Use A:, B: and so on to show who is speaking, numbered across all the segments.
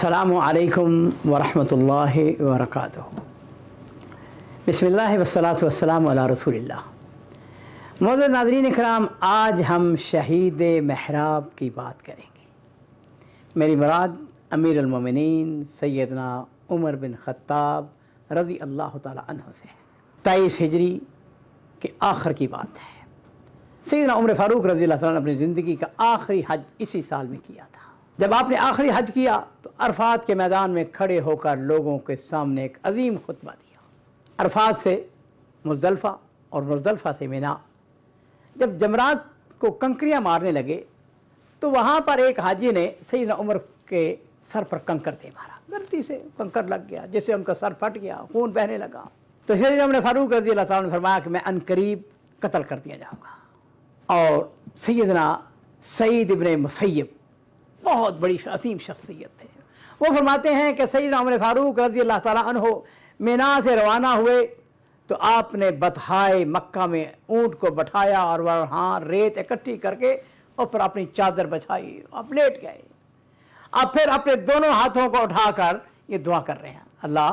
A: अस्सलामु अलैकुम वरहमतुल्लाहि वबरकातुहू। बिस्मिल्लाह वस्सलातु वस्सलामु अला रसूलिल्लाह। मौजूद नाज़रीन इकराम, आज हम शहीद महराब की बात करेंगे। मेरी मुराद अमीर अल-मोमिनीन सैयदना उमर बिन ख़त्ताब रज़ी अल्लाह ताला अन्हु से है। 23 हिजरी के आखिर की बात है। सैयदना उमर फ़ारूक रज़ी अल्लाह ताला ने अपनी ज़िंदगी का आखिरी हज इसी साल में किया था। जब आपने आखिरी हज किया तो अरफात के मैदान में खड़े होकर लोगों के सामने एक अजीम खुतबा दिया। अरफात से मुज़दलिफ़ा और मुज़दलिफ़ा से मिना जब जमरात को कंकरियाँ मारने लगे तो वहाँ पर एक हाजी ने सैयदना उमर के सर पर कंकर दे मारा। गलती से कंकर लग गया, जिससे उनका सर फट गया, खून बहने लगा। तो सैयदना उमर फ़ारूक रज़ी अल्लाह ताला ने फरमाया कि मैं अनकरीब कत्ल कर दिया जाऊँगा। और सैयदना सईद इब्न मुसय्यब बहुत बड़ी असीम शख्सियत थे। वो फरमाते हैं कि सैयदना उमर फ़ारूक रज़ी अल्लाह ताला अन्हु मिना से रवाना हुए तो आपने बतहाए मक्का में ऊँट को बैठाया और वहाँ रेत इकट्ठी करके और फिर अपनी चादर बिछाई, आप लेट गए। अब फिर अपने दोनों हाथों को उठाकर ये दुआ कर रहे हैं, अल्लाह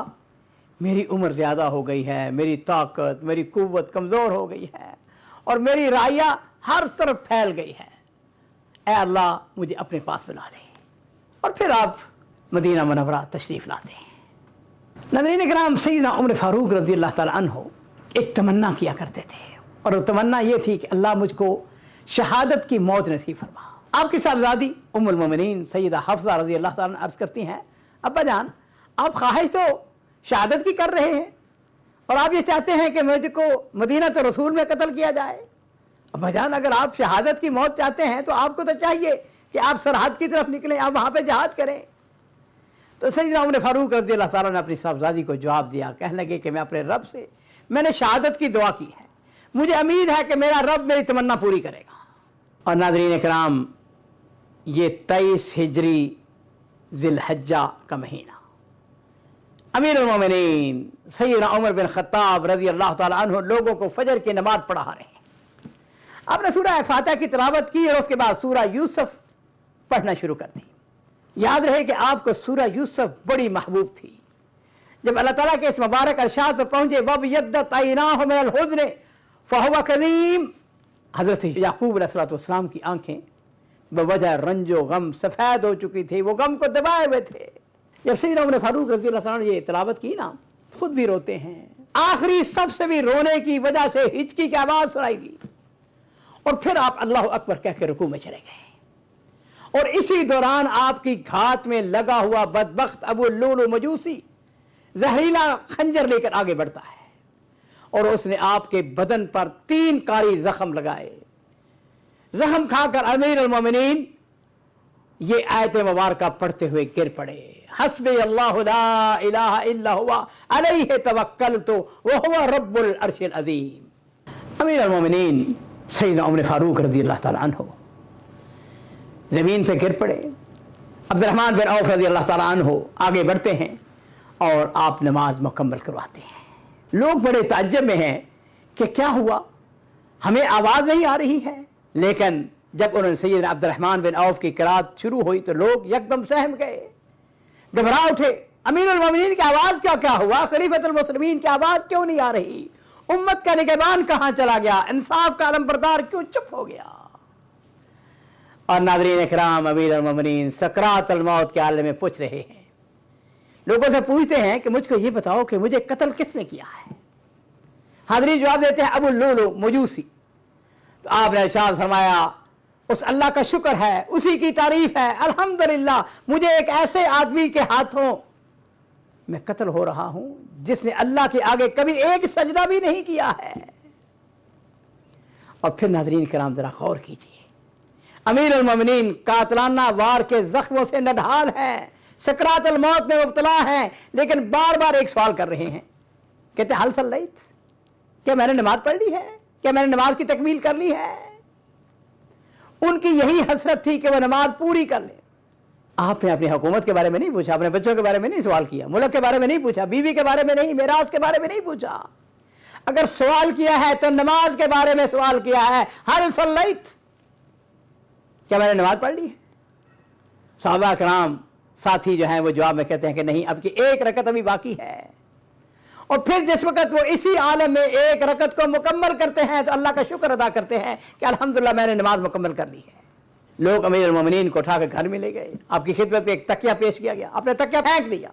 A: मेरी उम्र ज़्यादा हो गई है, मेरी ताकत मेरी कुव्वत कमज़ोर हो गई है और मेरी राया हर तरफ फैल गई है, ऐ अल्लाह मुझे अपने पास बुला ले। और फिर आप मदीना मुनव्वरा तशरीफ़ लाते हैं। नाज़रीन इकराम, सैयदना उमर फ़ारूक रज़ी अल्लाह ताला अन्हु एक तमन्ना किया करते थे और वो तमन्ना ये थी कि अल्लाह मुझको शहादत की मौत नसीब फरमा। आपकी साहबजादी उम्मुल मोमिनीन सैयदा हफ्सा रज़ी अल्लाह ताला अर्ज़ करती हैं, अब्बा जान आप ख्वाहिश तो शहादत की कर रहे हैं और आप ये चाहते हैं कि मुझको मदीना तो रसूल में कत्ल किया जाए। अब्बा जान अगर आप शहादत की मौत चाहते हैं तो आपको तो चाहिए कि आप सरहद की तरफ निकलें, आप वहाँ पे जहाद करें। तो सैयदना उमर फ़ारूक रज़ी अल्लाह ताला ने अपनी साहबजादी को जवाब दिया, कहने लगे कि मैं अपने रब से मैंने शहादत की दुआ की है, मुझे उम्मीद है कि मेरा रब मेरी तमन्ना पूरी करेगा। और नाज़रीन इकराम, ये 23 हिजरी ज़िलहज्जा का महीना अमीर अल-मोमिनीन सैयदना उमर बिन ख़त्ताब रज़ी अल्लाह ताला अन्हु लोगों को फजर की नमाज पढ़ा रहे हैं। आपने सूरह फातिहा की तिलावत की और उसके बाद सूरह यूसुफ पढ़ना शुरू कर दी। याद रहे कि आपको सूरह यूसुफ बड़ी महबूब थी। जब अल्लाह ताला के इस मुबारक अरशाद पर पहुंचे, वब यद्दत अयनाहु मिनल हुज़्न फहुव कज़ीम, हज़रत याकूब अलैहिस्सलाम की आंखें बवजह रंजो गम सफ़ेद हो चुकी थी, वो गम को दबाए हुए थे। जब सैयदना उमर फ़ारूक रज़ी अल्लाह ताला ने ये तिलावत की ना, खुद भी रोते हैं। आखिरी सबसे भी रोने की वजह से हिचकी की आवाज़ सुनाई दी और फिर आप अल्लाह अकबर कह के रुकू में चले गए। और इसी दौरान आपकी घात में लगा हुआ बदबख्त अबू लुलू मजूसी जहरीला खंजर लेकर आगे बढ़ता है और उसने आपके बदन पर 3 कारी जख्म लगाए। जख्म खाकर अमीर अल-मोमिनीन ये आयत मुबारका पढ़ते हुए गिर पड़े, हस्बी अल्लाहु ला इलाहा इल्ला हुवा अलैहि तवक्कलतु व हुवा रब्बुल अर्शिल अज़ीम। अमीर अल-मोमिनीन सैयदना उमर फ़ारूक रज़ी अल्लाह ताला अन्हु ज़मीन पे गिर पड़े। अब्दुर्रहमान बिन औफ रज़ी अल्लाह ताला अन्हु आगे बढ़ते हैं और आप नमाज मुकम्मल करवाते हैं। लोग बड़े ताज्जुब में हैं कि क्या हुआ, हमें आवाज़ नहीं आ रही है। लेकिन जब उन्होंने सैयदना अब्दुर्रहमान बिन औफ की क़िरात शुरू हुई तो लोग यकदम सहम गए, घबरा उठे। अमीरुल मोमिनीन की आवाज़ क्या हुआ, खलीफतुल मुस्लिमीन की आवाज़ क्यों नहीं आ रही, उम्मत का निगहबान कहाँ चला गया, इंसाफ का अलमबरदार क्यों चुप हो गया। और नाज़रीन इकराम, अमीर अल-मोमिनीन सकरात अल-मौत के आलम में पूछ रहे हैं, लोगों से पूछते हैं कि मुझको ये बताओ कि मुझे कत्ल किसने किया है। हाज़रीन जवाब देते हैं अबू लुलू मजूसी। तो आपने इरशाद फरमाया, उस अल्लाह का शुक्र है, उसी की तारीफ है, अल्हम्दुलिल्लाह मुझे एक ऐसे आदमी के हाथों मैं कत्ल हो रहा हूं जिसने अल्लाह के आगे कभी एक सजदा भी नहीं किया है। और फिर नाज़रीन किराम जरा गौर कीजिए, अमीर अल-मोमिनीन कातलाना वार के जख्मों से नढाल हैं, सकरात अल मौत में मुब्तला हैं, लेकिन बार बार एक सवाल कर रहे हैं, कहते हल सल्लैत, क्या मैंने नमाज पढ़ ली है, क्या मैंने नमाज की तकमील कर ली है। उनकी यही हसरत थी कि वह नमाज पूरी कर ले। आपने अपनी हुकूमत के बारे में नहीं पूछा, अपने बच्चों के बारे में नहीं सवाल किया, मुल्क के बारे में नहीं पूछा, बीवी के बारे में नहीं, मेराज के बारे में नहीं पूछा। अगर सवाल किया है तो नमाज के बारे में सवाल किया है, हल सल्लैत, क्या मैंने नमाज पढ़ ली है। सहाबा कराम साथी जो हैं वो जवाब में कहते हैं कि नहीं, अब की एक रकत अभी बाकी है। और फिर जिस वक्त वो इसी आलम में एक रकत को मुकम्मल करते हैं तो अल्लाह का शुक्र अदा करते हैं कि अल्हम्दुलिल्लाह मैंने नमाज मुकम्मल कर ली है। लोग अमीर अल मोमिनीन को उठाकर घर में ले गए, आपकी खिदमत में एक तकिया पेश किया गया, आपने तकिया फेंक दिया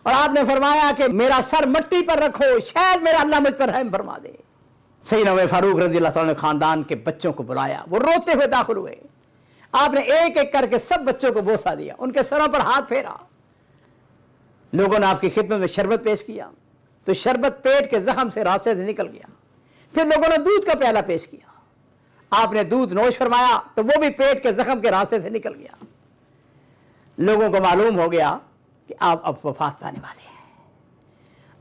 A: और आपने फरमाया कि मेरा सर मिट्टी पर रखो, शायद मेरा अल्लाह मुझ पर रहम फरमा दे। सैयदना उमर फारूक रज़ियल्लाहु ताला ने खानदान के बच्चों को बुलाया, वो रोते हुए दाखिल हुए। आपने एक एक करके सब बच्चों को बोसा दिया, उनके सरों पर हाथ फेरा। लोगों ने आपकी खिदमत में शरबत पेश किया तो शरबत पेट के जख्म से रास्ते से निकल गया। फिर लोगों ने दूध का प्याला पेश किया, आपने दूध नोश फरमाया तो वो भी पेट के जख्म के रास्ते से निकल गया। लोगों को मालूम हो गया कि आप अब वफात पाने वाले हैं।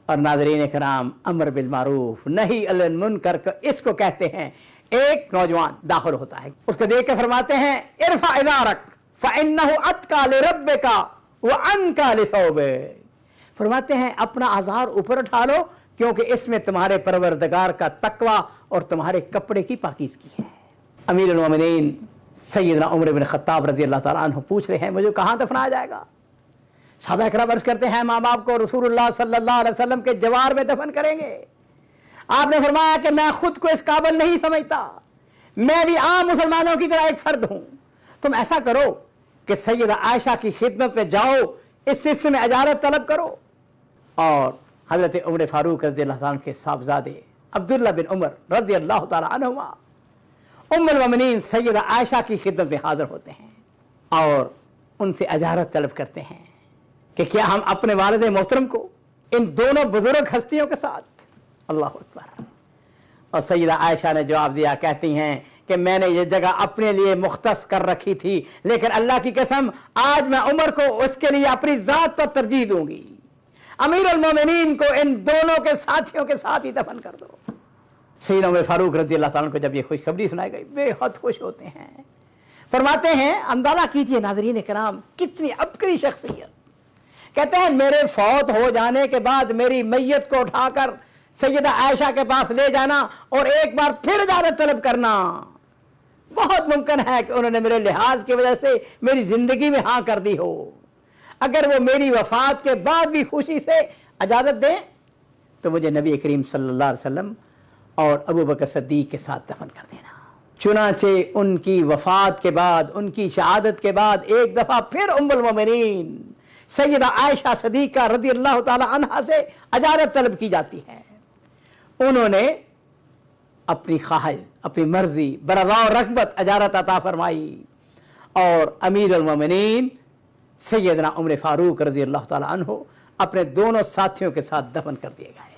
A: और नाज़रीन कराम, अम्र बिल मारूफ नही अनिल मुनकर को इसको कहते हैं। एक नौजवान दाखिल होता है, उसको देख के फरमाते हैं इरफा इज़ारक फ़इन्नहु अत्का लिरब्बिका व अनका लिसौबिक। फरमाते हैं अपना आज़ार ऊपर उठा लो क्योंकि इसमें तुम्हारे परवरदिगार का तकवा और तुम्हारे कपड़े की पाकीज़गी है। अमीर अल मोमिनीन सैयदना उमर बिन खत्ताब रज़ियल्लाहु ताला अन्हु पूछ रहे हैं मुझे कहाँ दफनाया जाएगा। सहाबा किराम अर्ज़ करते हैं माँ बाप को रसूलुल्लाह सल्लल्लाहु अलैहि वसल्लम के जवार में दफन करेंगे। आपने फरमाया कि मैं खुद को इस काबिल नहीं समझता, मैं भी आम मुसलमानों की तरह एक फर्द हूं। तुम ऐसा करो कि सैयदा आयशा की खिदमत में जाओ, इस सिलसिले में इजाज़त तलब करो। और हजरत उमर फारूक रज़ियल्लाहु ताला के साहबजादे अब्दुल्लाह बिन उमर रज़ियल्लाहु ताला अन्हुमा उम्मुल मोमिनीन सैयदा आयशा की खिदमत में हाजिर होते हैं और उनसे इजाज़त तलब करते हैं कि क्या हम अपने वालिद मोहतरम को इन दोनों बुजुर्ग हस्तियों के साथ, अल्लाह अकबर। और सैयदा आयशा ने जवाब दिया, कहती हैं कि मैंने ये जगह अपने लिए मुख्तस कर रखी थी, लेकिन अल्लाह की कसम आज मैं उमर को उसके लिए अपनी जात पर तरजीह दूंगी। अमीर अल मोमिनीन को इन दोनों के साथियों के साथ ही दफन कर दो। सैयदना उमर फारूक रज़ियल्लाहु ताला को जब ये खुशखबरी सुनाई गई बेहद खुश होते हैं। फरमाते हैं अंदाजा कीजिए नाज़रीन कराम कितनी अबकरी शख्सियत। कहते हैं मेरे फौत हो जाने के बाद मेरी मैयत को उठाकर सैयदा आयशा के पास ले जाना और एक बार फिर इजाज़त तलब करना, बहुत मुमकिन है कि उन्होंने मेरे लिहाज की वजह से मेरी जिंदगी में हाँ कर दी हो। अगर वो मेरी वफात के बाद भी खुशी से इजाज़त दें तो मुझे नबी करीम सल्लल्लाहु अलैहि वसल्लम और अबू बकर सिद्दीक के साथ दफन कर देना। चुनाचे उनकी वफात के बाद, उनकी शहादत के बाद एक दफ़ा फिर उम्मुल मोमिनीन सैयदा आयशा सिद्दीक़ा रज़ियल्लाहु ताला अन्हा से इजाज़त तलब की जाती है। उन्होंने अपनी ख्वाहिश, अपनी मर्जी, बरज़ा और रग़बत इजाज़त अता फरमाई और अमीर अल मोमिनीन सैयदना उमर फारूक रज़ियल्लाहु ताला अन्हु अपने दोनों साथियों के साथ दफन कर दिए गए।